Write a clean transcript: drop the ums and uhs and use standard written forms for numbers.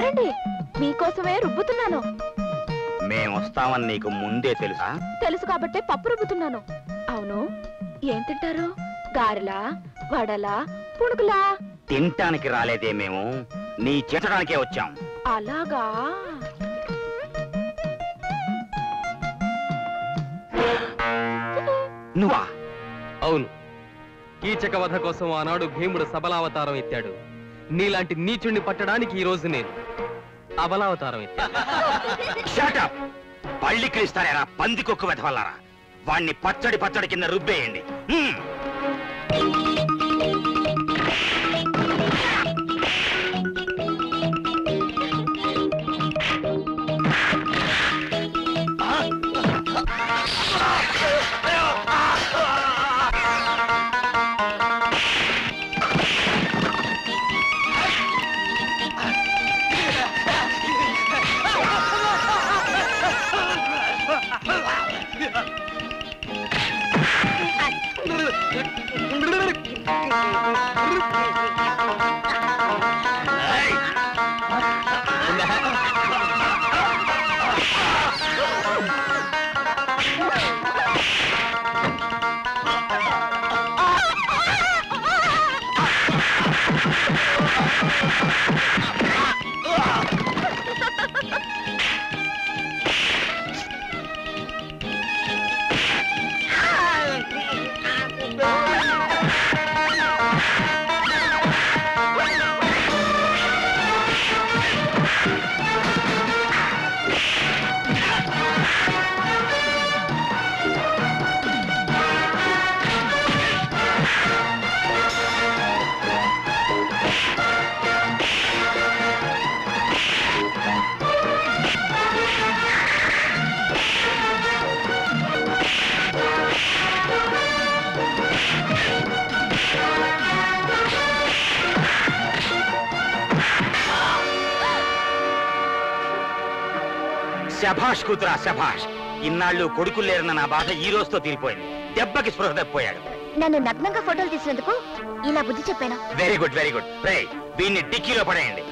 రండి, మీకోసమే రుబ్బుతున్నాను. మేమొస్తామని నీకు ముందే తెలుసా? తెలుసు కాబట్టే పప్పు రుబ్బుతున్నాను. అవును, ఏం తింటారు? గారెలా, వడలా, పుణుకులా? తింటానికి రాలేదే, మేము నీ చేర్చడానికే వచ్చాం. అలాగా? నువ్వా? అవును, కీచక వధ కోసం ఆనాడు భీముడు సబలావతారం ఎత్తాడు. నీలాంటి నీచుణ్ణి పట్టడానికి ఈ రోజు నేను అబలావతారం ఎత్తాను. పళ్ళికిస్తారా పందికొక్కు వెధవల్లారా? వాణ్ణి పచ్చడి పచ్చడి కింద రుబ్బేయండి. శభాష్ కూతురా, శభాష్. ఇన్నాళ్ళు కొడుకులు లేరన్న నా బాధ ఈ రోజుతో తీరిపోయింది. దెబ్బకి స్పృహ తప్పిపోయాడు. నన్ను నగ్నంగా ఫోటోలు తీసినందుకు ఇలా బుద్ధి చెప్పాను. Very good, very good. వీడిని డిక్కీలో పడేయండి.